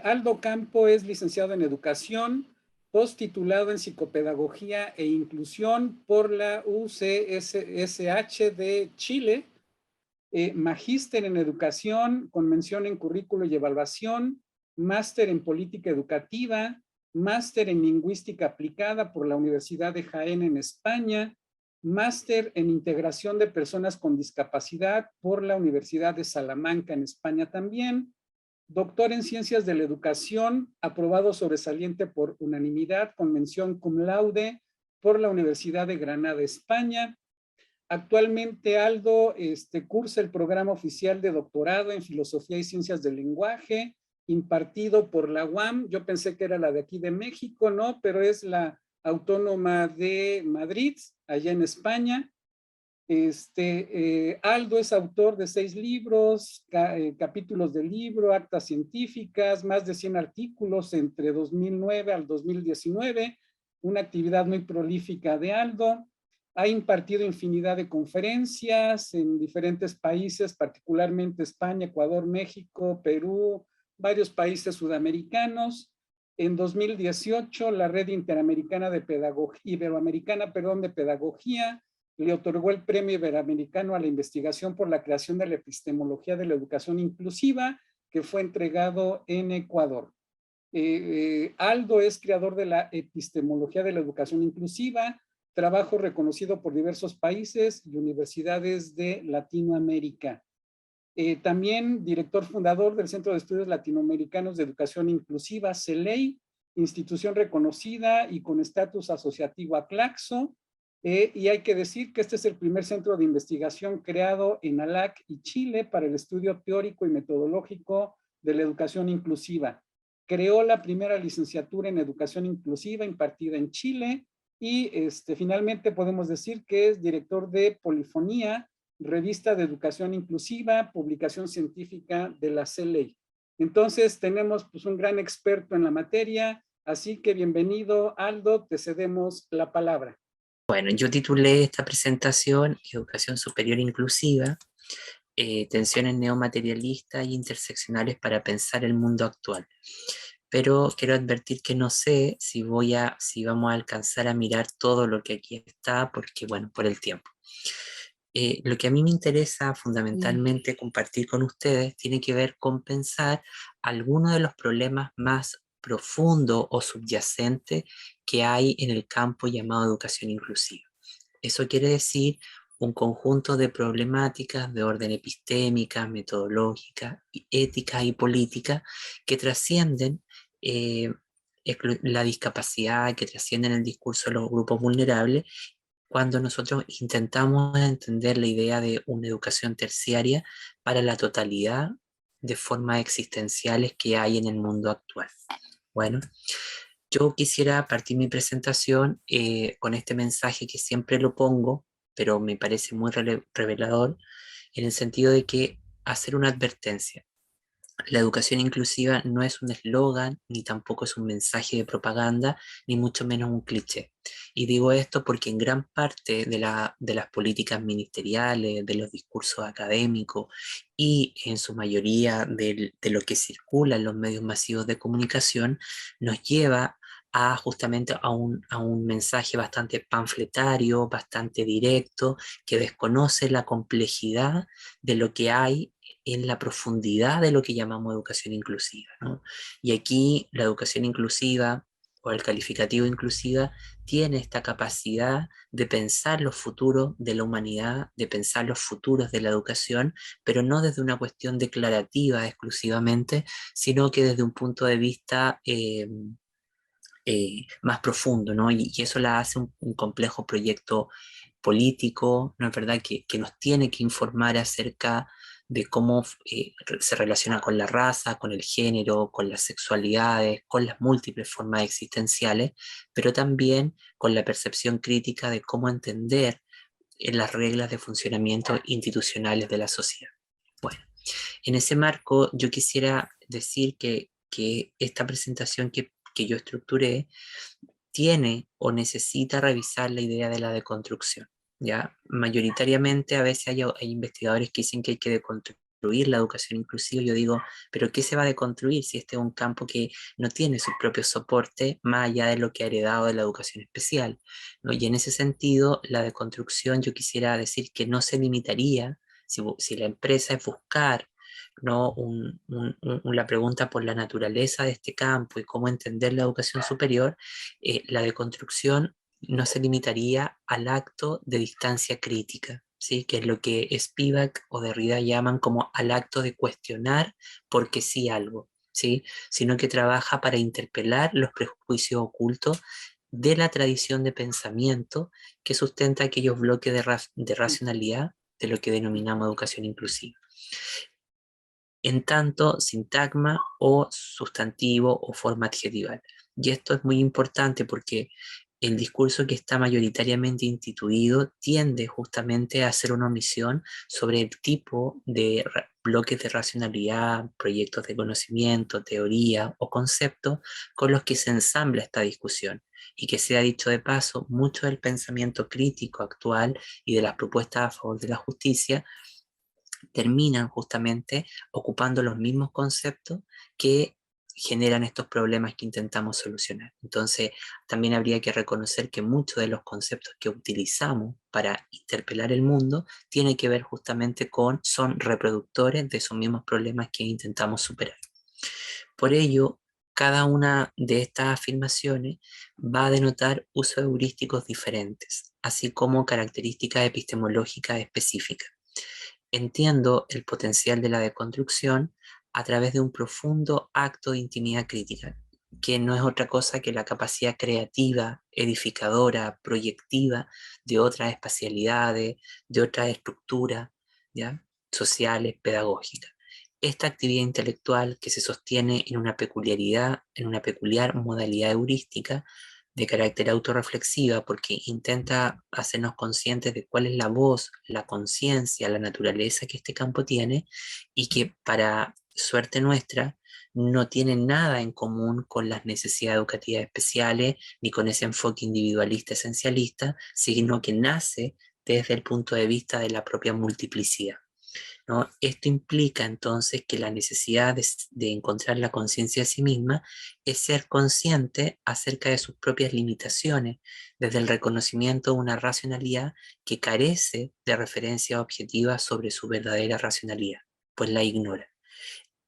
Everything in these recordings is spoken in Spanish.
Aldo Campo es licenciado en Educación, posttitulado en Psicopedagogía e Inclusión por la UCSH de Chile, magíster en Educación con mención en Currículo y Evaluación, máster en Política Educativa, máster en Lingüística Aplicada por la Universidad de Jaén en España, máster en Integración de Personas con Discapacidad por la Universidad de Salamanca en España también, doctor en Ciencias de la Educación, aprobado sobresaliente por unanimidad con mención cum laude por la Universidad de Granada, España. Actualmente Aldo cursa el programa oficial de doctorado en Filosofía y Ciencias del Lenguaje, impartido por la UAM. Yo pensé que era la de aquí de México, ¿no? Pero es la Autónoma de Madrid, allá en España. Aldo es autor de 6 libros, capítulos de libro, actas científicas, más de 100 artículos entre 2009 al 2019, una actividad muy prolífica de Aldo. Ha impartido infinidad de conferencias en diferentes países, particularmente España, Ecuador, México, Perú, varios países sudamericanos. En 2018, la Red Interamericana de Pedagogía, Iberoamericana, perdón, de Pedagogía, le otorgó el Premio Iberoamericano a la Investigación por la creación de la epistemología de la educación inclusiva, que fue entregado en Ecuador. Aldo es creador de la epistemología de la educación inclusiva, trabajo reconocido por diversos países y universidades de Latinoamérica. También director fundador del Centro de Estudios Latinoamericanos de Educación Inclusiva, CELEI, institución reconocida y con estatus asociativo a Claxo. Y hay que decir que este es el primer centro de investigación creado en ALAC y Chile para el estudio teórico y metodológico de la educación inclusiva. Creó la primera licenciatura en educación inclusiva impartida en Chile y finalmente podemos decir que es director de Polifonía, revista de educación inclusiva, publicación científica de la CELEI. Entonces tenemos pues un gran experto en la materia, así que bienvenido Aldo, te cedemos la palabra. Bueno, yo titulé esta presentación Educación Superior Inclusiva, tensiones neomaterialistas e interseccionales para pensar el mundo actual. Pero quiero advertir que no sé si vamos a alcanzar a mirar todo lo que aquí está, porque bueno, por el tiempo. Lo que a mí me interesa fundamentalmente compartir con ustedes tiene que ver con pensar algunos de los problemas más profundos o subyacentes que hay en el campo llamado educación inclusiva. Eso quiere decir un conjunto de problemáticas de orden epistémica, metodológica, ética y política que trascienden la discapacidad, que trascienden el discurso de los grupos vulnerables cuando nosotros intentamos entender la idea de una educación terciaria para la totalidad de formas existenciales que hay en el mundo actual. Bueno, yo quisiera partir mi presentación con este mensaje que siempre lo pongo, pero me parece muy revelador, en el sentido de que hacer una advertencia. La educación inclusiva no es un eslogan, ni tampoco es un mensaje de propaganda, ni mucho menos un cliché. Y digo esto porque en gran parte de las políticas ministeriales, de los discursos académicos y en su mayoría de lo que circula en los medios masivos de comunicación, nos lleva a justamente a un mensaje bastante panfletario, bastante directo, que desconoce la complejidad de lo que hay en la profundidad de lo que llamamos educación inclusiva, ¿no? Y aquí la educación inclusiva o el calificativo inclusiva tiene esta capacidad de pensar los futuros de la humanidad, de pensar los futuros de la educación, pero no desde una cuestión declarativa exclusivamente, sino que desde un punto de vista más profundo, ¿no? Y eso la hace un complejo proyecto político, ¿no es verdad? Que nos tiene que informar acerca de cómo se relaciona con la raza, con el género, con las sexualidades, con las múltiples formas existenciales, pero también con la percepción crítica de cómo entender las reglas de funcionamiento institucionales de la sociedad. Bueno, en ese marco yo quisiera decir que esta presentación que yo estructuré tiene o necesita revisar la idea de la deconstrucción. ¿Ya? Mayoritariamente a veces hay investigadores que dicen que hay que deconstruir la educación inclusiva, yo digo, pero ¿qué se va a deconstruir si este es un campo que no tiene su propio soporte más allá de lo que ha heredado de la educación especial, ¿no? Y en ese sentido, la deconstrucción yo quisiera decir que no se limitaría, si la empresa es buscar, ¿no? La pregunta por la naturaleza de este campo y cómo entender la educación superior, la deconstrucción no se limitaría al acto de distancia crítica, ¿sí? Que es lo que Spivak o Derrida llaman como al acto de cuestionar porque sí algo, ¿sí? Sino que trabaja para interpelar los prejuicios ocultos de la tradición de pensamiento que sustenta aquellos bloques de racionalidad de lo que denominamos educación inclusiva. En tanto, sintagma o sustantivo o forma adjetival. Y esto es muy importante porque el discurso que está mayoritariamente instituido tiende justamente a hacer una omisión sobre el tipo de bloques de racionalidad, proyectos de conocimiento, teoría o conceptos con los que se ensambla esta discusión. Y que sea dicho de paso, mucho del pensamiento crítico actual y de las propuestas a favor de la justicia terminan justamente ocupando los mismos conceptos que generan estos problemas que intentamos solucionar. Entonces, también habría que reconocer que muchos de los conceptos que utilizamos para interpelar el mundo tienen que ver justamente son reproductores de esos mismos problemas que intentamos superar. Por ello, cada una de estas afirmaciones va a denotar usos heurísticos diferentes, así como características epistemológicas específicas. Entiendo el potencial de la deconstrucción a través de un profundo acto de intimidad crítica, que no es otra cosa que la capacidad creativa, edificadora, proyectiva de otras espacialidades, de otras estructuras, ¿ya? Sociales, pedagógicas. Esta actividad intelectual que se sostiene en una peculiaridad, en una peculiar modalidad heurística, de carácter autorreflexiva, porque intenta hacernos conscientes de cuál es la voz, la conciencia, la naturaleza que este campo tiene, y que para suerte nuestra no tiene nada en común con las necesidades educativas especiales ni con ese enfoque individualista esencialista, sino que nace desde el punto de vista de la propia multiplicidad, ¿no? Esto implica entonces que la necesidad de encontrar la conciencia de sí misma es ser consciente acerca de sus propias limitaciones, desde el reconocimiento de una racionalidad que carece de referencia objetiva sobre su verdadera racionalidad, pues la ignora.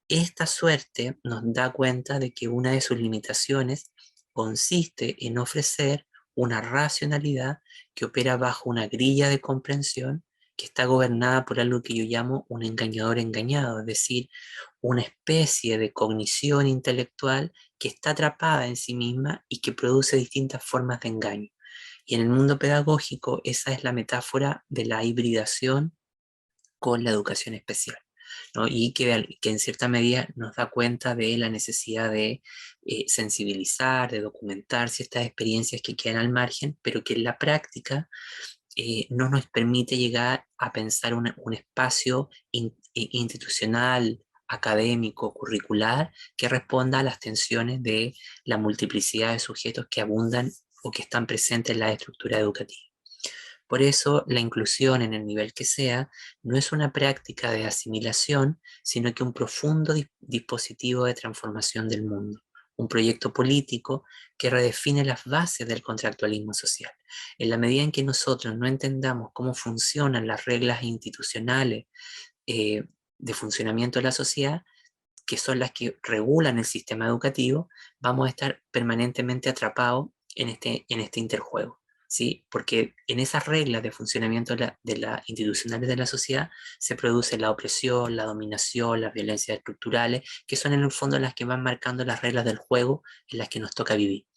Esta suerte nos da cuenta de que una de sus limitaciones consiste en ofrecer una racionalidad que opera bajo una grilla de comprensión que está gobernada por algo que yo llamo un engañador engañado, es decir, una especie de cognición intelectual que está atrapada en sí misma y que produce distintas formas de engaño. Y en el mundo pedagógico esa es la metáfora de la hibridación con la educación especial, ¿no? Y que en cierta medida nos da cuenta de la necesidad de sensibilizar, de documentar ciertas experiencias que quedan al margen, pero que en la práctica no nos permite llegar a pensar un espacio institucional, académico, curricular, que responda a las tensiones de la multiplicidad de sujetos que abundan o que están presentes en la estructura educativa. Por eso, la inclusión en el nivel que sea no es una práctica de asimilación, sino que un profundo dispositivo de transformación del mundo, un proyecto político que redefine las bases del contractualismo social. En la medida en que nosotros no entendamos cómo funcionan las reglas institucionales de funcionamiento de la sociedad, que son las que regulan el sistema educativo, vamos a estar permanentemente atrapados en este interjuego. ¿Sí? Porque en esas reglas de funcionamiento de la institucionales de la sociedad se produce la opresión, la dominación, las violencias estructurales, que son en el fondo las que van marcando las reglas del juego en las que nos toca vivir.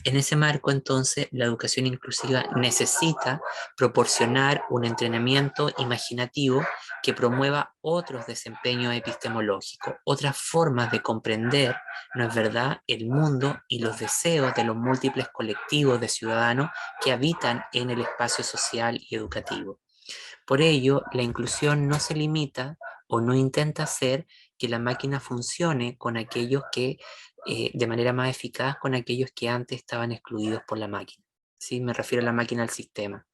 En ese marco, entonces, la educación inclusiva necesita proporcionar un entrenamiento imaginativo que promueva otros desempeños epistemológicos, otras formas de comprender, ¿no es verdad?, el mundo y los deseos de los múltiples colectivos de ciudadanos que habitan en el espacio social y educativo. Por ello, la inclusión no se limita o no intenta hacer que la máquina funcione con aquellos que, de manera más eficaz, con aquellos que antes estaban excluidos por la máquina. ¿Sí? Me refiero a la máquina al sistema.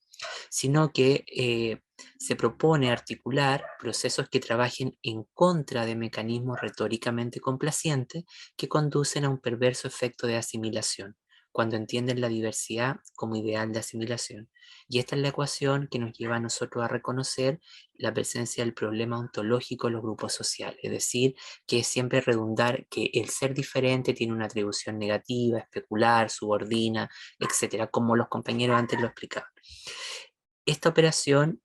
sino que se propone articular procesos que trabajen en contra de mecanismos retóricamente complacientes que conducen a un perverso efecto de asimilación, cuando entienden la diversidad como ideal de asimilación. Y esta es la ecuación que nos lleva a nosotros a reconocer la presencia del problema ontológico en los grupos sociales, es decir, que es siempre redundar que el ser diferente tiene una atribución negativa, especular, subordina, etcétera, como los compañeros antes lo explicaban. Esta operación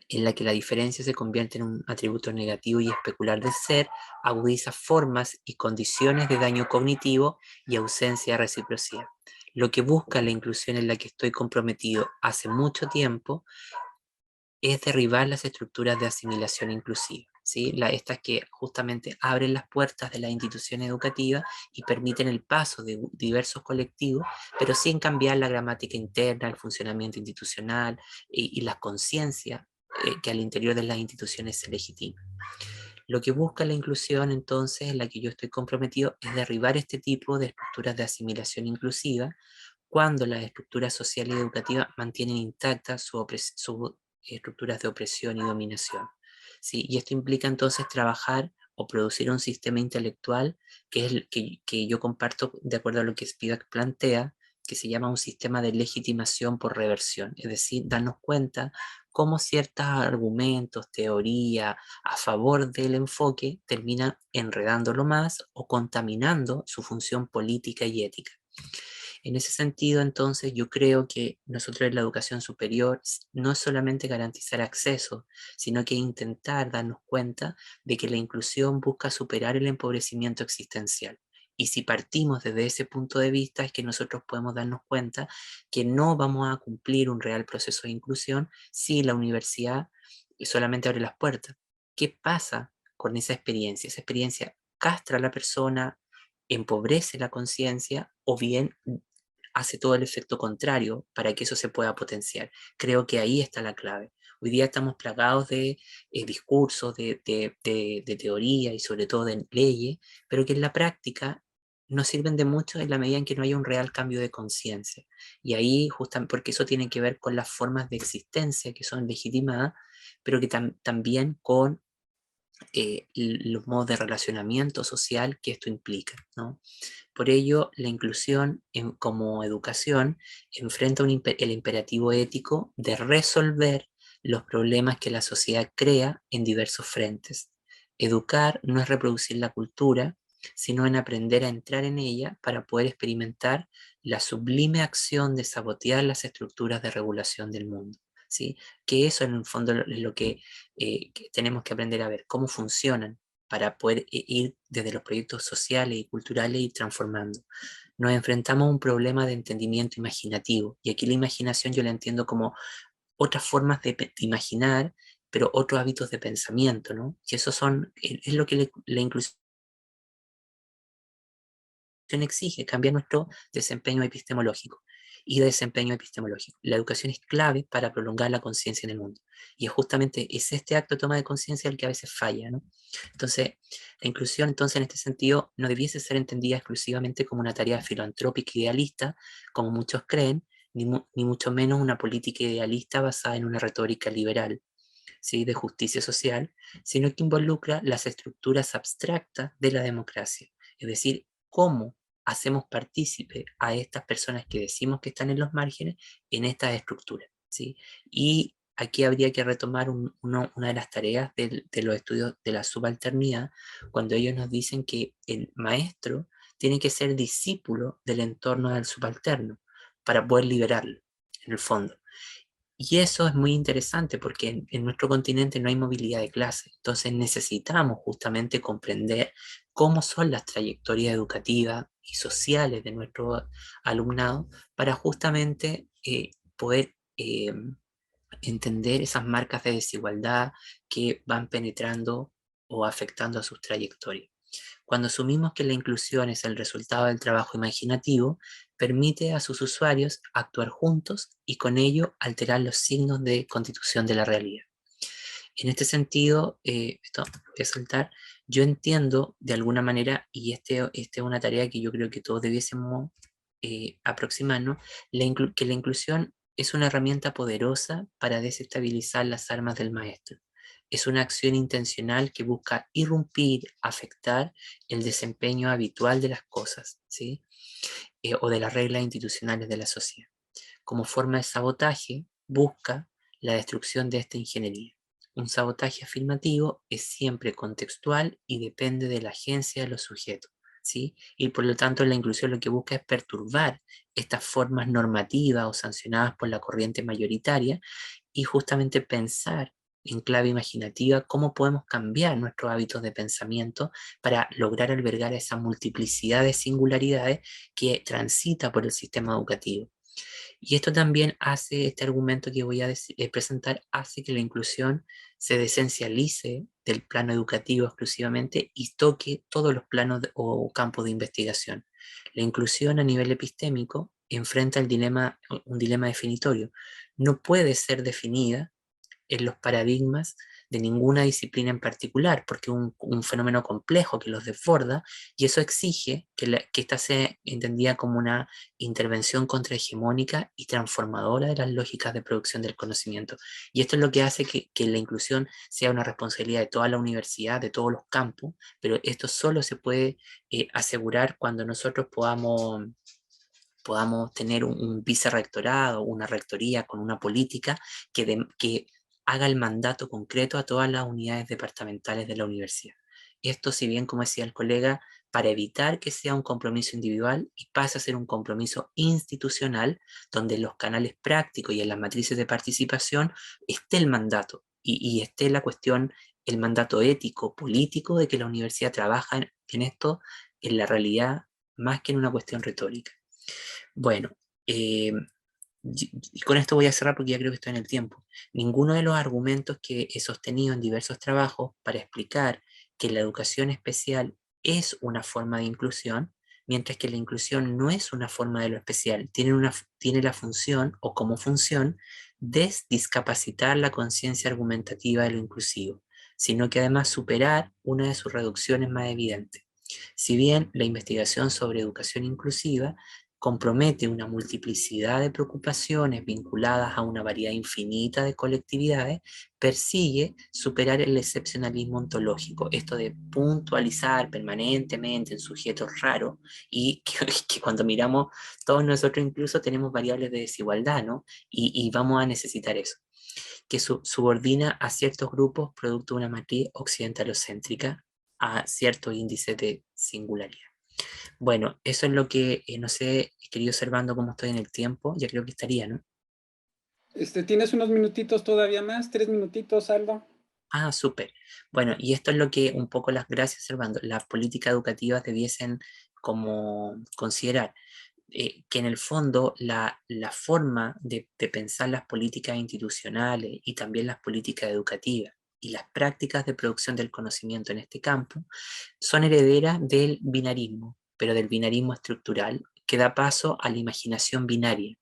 en la que la diferencia se convierte en un atributo negativo y especular del ser, agudiza formas y condiciones de daño cognitivo y ausencia de reciprocidad. Lo que busca la inclusión en la que estoy comprometido hace mucho tiempo es derribar las estructuras de asimilación inclusiva, ¿sí? Estas que justamente abren las puertas de las instituciones educativas y permiten el paso de diversos colectivos, pero sin cambiar la gramática interna, el funcionamiento institucional y las conciencias que al interior de las instituciones se legitiman. Lo que busca la inclusión, entonces, en la que yo estoy comprometido, es derribar este tipo de estructuras de asimilación inclusiva cuando las estructuras sociales y educativas mantienen intactas sus estructuras de opresión y dominación. ¿Sí? Y esto implica entonces trabajar o producir un sistema intelectual que es el que yo comparto de acuerdo a lo que Spivak plantea, que se llama un sistema de legitimación por reversión, es decir, darnos cuenta cómo ciertos argumentos, teoría a favor del enfoque terminan enredándolo más o contaminando su función política y ética. En ese sentido, entonces, yo creo que nosotros en la educación superior no es solamente garantizar acceso, sino que intentar darnos cuenta de que la inclusión busca superar el empobrecimiento existencial. Y si partimos desde ese punto de vista, es que nosotros podemos darnos cuenta que no vamos a cumplir un real proceso de inclusión si la universidad solamente abre las puertas. ¿Qué pasa con esa experiencia? Esa experiencia castra a la persona, empobrece la conciencia o bien hace todo el efecto contrario para que eso se pueda potenciar. Creo que ahí está la clave. Hoy día estamos plagados de discursos, de teoría y sobre todo de leyes, pero que en la práctica no sirven de mucho en la medida en que no haya un real cambio de conciencia. Y ahí, justamente porque eso tiene que ver con las formas de existencia que son legitimadas, pero que también con los modos de relacionamiento social que esto implica, ¿no? Por ello, la inclusión como educación enfrenta el imperativo ético de resolver los problemas que la sociedad crea en diversos frentes. Educar no es reproducir la cultura, sino en aprender a entrar en ella para poder experimentar la sublime acción de sabotear las estructuras de regulación del mundo. ¿Sí? Que eso en el fondo es lo que tenemos que aprender a ver, cómo funcionan para poder ir desde los proyectos sociales y culturales y transformando. Nos enfrentamos a un problema de entendimiento imaginativo, y aquí la imaginación yo la entiendo como otras formas de imaginar, pero otros hábitos de pensamiento, ¿no? Y eso es lo que la inclusión exige, cambiar nuestro desempeño epistemológico y desempeño epistemológico. La educación es clave para prolongar la conciencia en el mundo. Y es este acto de toma de conciencia el que a veces falla, ¿no? Entonces, la inclusión, entonces, en este sentido, no debiese ser entendida exclusivamente como una tarea filantrópica idealista, como muchos creen, ni mucho menos una política idealista basada en una retórica liberal, ¿sí? De justicia social, sino que involucra las estructuras abstractas de la democracia, es decir, cómo hacemos partícipe a estas personas que decimos que están en los márgenes en estas estructuras, ¿sí? Y aquí habría que retomar una de las tareas de los estudios de la subalternidad, cuando ellos nos dicen que el maestro tiene que ser discípulo del entorno del subalterno para poder liberarlo, en el fondo. Y eso es muy interesante porque en nuestro continente no hay movilidad de clase, entonces necesitamos justamente comprender cómo son las trayectorias educativas y sociales de nuestro alumnado para justamente poder entender esas marcas de desigualdad que van penetrando o afectando a sus trayectorias. Cuando asumimos que la inclusión es el resultado del trabajo imaginativo, permite a sus usuarios actuar juntos y con ello alterar los signos de constitución de la realidad. En este sentido, esto voy a saltar, yo entiendo de alguna manera, y este es una tarea que yo creo que todos debiésemos aproximarnos, que la inclusión es una herramienta poderosa para desestabilizar las armas del maestro. Es una acción intencional que busca irrumpir, afectar el desempeño habitual de las cosas, ¿sí? O de las reglas institucionales de la sociedad. Como forma de sabotaje, busca la destrucción de esta ingeniería. Un sabotaje afirmativo es siempre contextual y depende de la agencia de los sujetos, ¿sí? Y por lo tanto la inclusión lo que busca es perturbar estas formas normativas o sancionadas por la corriente mayoritaria y justamente pensar en clave imaginativa cómo podemos cambiar nuestros hábitos de pensamiento para lograr albergar esa multiplicidad de singularidades que transita por el sistema educativo. Y esto también hace, este argumento que voy a presentar, hace que la inclusión se desencialice del plano educativo exclusivamente y toque todos los planos o campos de investigación. La inclusión a nivel epistémico enfrenta un dilema definitorio. No puede ser definida en los paradigmas de ninguna disciplina en particular, porque es un fenómeno complejo que los desborda, y eso exige que esta sea entendida como una intervención contrahegemónica y transformadora de las lógicas de producción del conocimiento. Y esto es lo que hace que la inclusión sea una responsabilidad de toda la universidad, de todos los campos, pero esto solo se puede asegurar cuando nosotros podamos tener un vicerrectorado, una rectoría con una política que haga el mandato concreto a todas las unidades departamentales de la universidad. Esto, si bien, como decía el colega, para evitar que sea un compromiso individual y pase a ser un compromiso institucional, donde en los canales prácticos y en las matrices de participación esté el mandato y esté la cuestión, el mandato ético, político, de que la universidad trabaja en esto, en la realidad, más que en una cuestión retórica. Bueno, eh, y con esto voy a cerrar porque ya creo que estoy en el tiempo. Ninguno de los argumentos que he sostenido en diversos trabajos para explicar que la educación especial es una forma de inclusión, mientras que la inclusión no es una forma de lo especial, tiene la función o como función discapacitar la conciencia argumentativa de lo inclusivo, sino que además superar una de sus reducciones más evidentes. Si bien la investigación sobre educación inclusiva compromete una multiplicidad de preocupaciones vinculadas a una variedad infinita de colectividades, persigue superar el excepcionalismo ontológico, esto de puntualizar permanentemente en sujetos raros y que cuando miramos todos nosotros incluso tenemos variables de desigualdad, ¿no? Y vamos a necesitar eso, que subordina a ciertos grupos producto de una matriz occidentalocéntrica a ciertos índices de singularidad. Bueno, eso es lo que, no sé, querido Servando, cómo estoy en el tiempo, ya creo que estaría, ¿no? ¿Tienes unos minutitos todavía más? 3 minutitos, Aldo. Ah, súper. Bueno, y esto es lo que un poco las gracias, Servando, las políticas educativas debiesen como considerar, que en el fondo la forma de pensar las políticas institucionales y también las políticas educativas y las prácticas de producción del conocimiento en este campo son herederas del binarismo, pero del binarismo estructural que da paso a la imaginación binaria,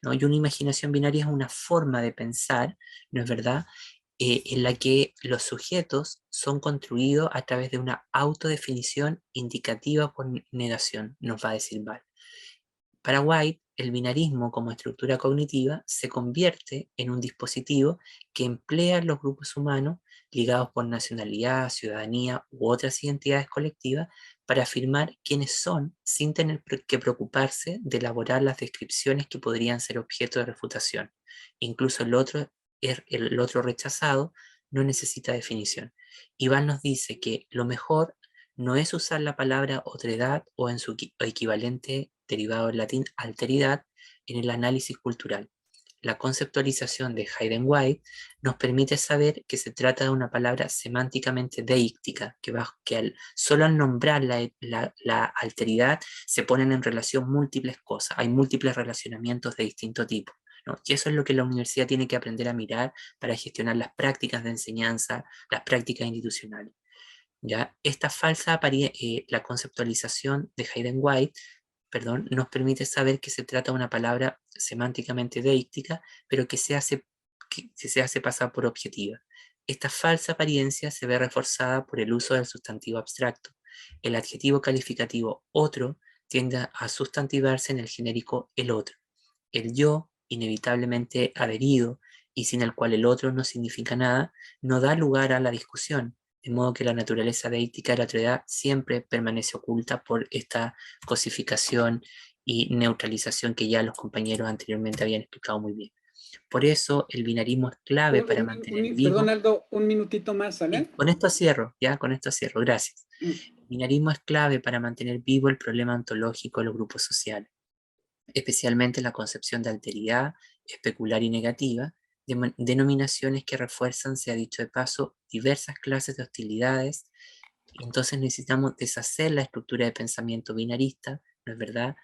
¿no? Y una imaginación binaria es una forma de pensar, ¿no es verdad?, en la que los sujetos son construidos a través de una autodefinición indicativa por negación, nos va a decir Val. Para White, el binarismo como estructura cognitiva se convierte en un dispositivo que emplea los grupos humanos ligados por nacionalidad, ciudadanía u otras identidades colectivas para afirmar quiénes son sin tener que preocuparse de elaborar las descripciones que podrían ser objeto de refutación. Incluso el otro rechazado no necesita definición. Iván nos dice que lo mejor no es usar la palabra otredad o en su equivalente derivado del latín alteridad en el análisis cultural. La conceptualización de Hayden White nos permite saber que se trata de una palabra semánticamente deíctica, solo al nombrar la alteridad se ponen en relación múltiples cosas, hay múltiples relacionamientos de distinto tipo, ¿no? Y eso es lo que la universidad tiene que aprender a mirar para gestionar las prácticas de enseñanza, las prácticas institucionales. ¿Ya? La conceptualización de Hayden White, perdón, nos permite saber que se trata de una palabra semánticamente deíctica, pero que se hace pasar por objetiva. Esta falsa apariencia se ve reforzada por el uso del sustantivo abstracto. El adjetivo calificativo otro tiende a sustantivarse en el genérico el otro. El yo inevitablemente adherido y sin el cual el otro no significa nada, no da lugar a la discusión, de modo que la naturaleza deística de la otredad siempre permanece oculta por esta cosificación y neutralización que ya los compañeros anteriormente habían explicado muy bien. Por eso el binarismo es clave para mantener Perdón, vivo. Aldo, un minutito más, Sí, ¿sale? con esto cierro, ya, con esto cierro, gracias. Mm. El binarismo es clave para mantener vivo el problema ontológico de los grupos sociales, especialmente la concepción de alteridad, especular y negativa, denominaciones que refuerzan, se ha dicho de paso, diversas clases de hostilidades. Entonces necesitamos deshacer la estructura de pensamiento binarista, ¿no es verdad?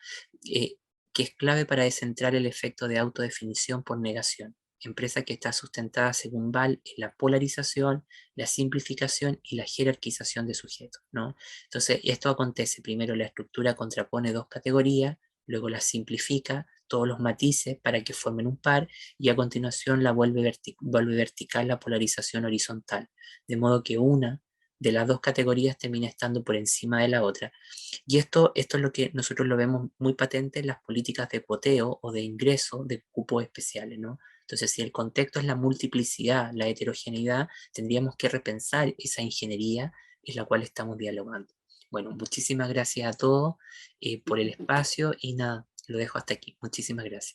Eh, que es clave para descentrar el efecto de autodefinición por negación. Empresa que está sustentada, según Ball, en la polarización, la simplificación y la jerarquización de sujetos, ¿no? Entonces, esto acontece. Primero la estructura contrapone dos categorías, luego la simplifica, todos los matices para que formen un par, y a continuación la vuelve vertical la polarización horizontal, de modo que una de las dos categorías termina estando por encima de la otra. Y esto es lo que nosotros lo vemos muy patente en las políticas de cuoteo o de ingreso de cupos especiales, ¿no? Entonces, si el contexto es la multiplicidad, la heterogeneidad, tendríamos que repensar esa ingeniería en la cual estamos dialogando. Bueno, muchísimas gracias a todos por el espacio y nada, lo dejo hasta aquí. Muchísimas gracias.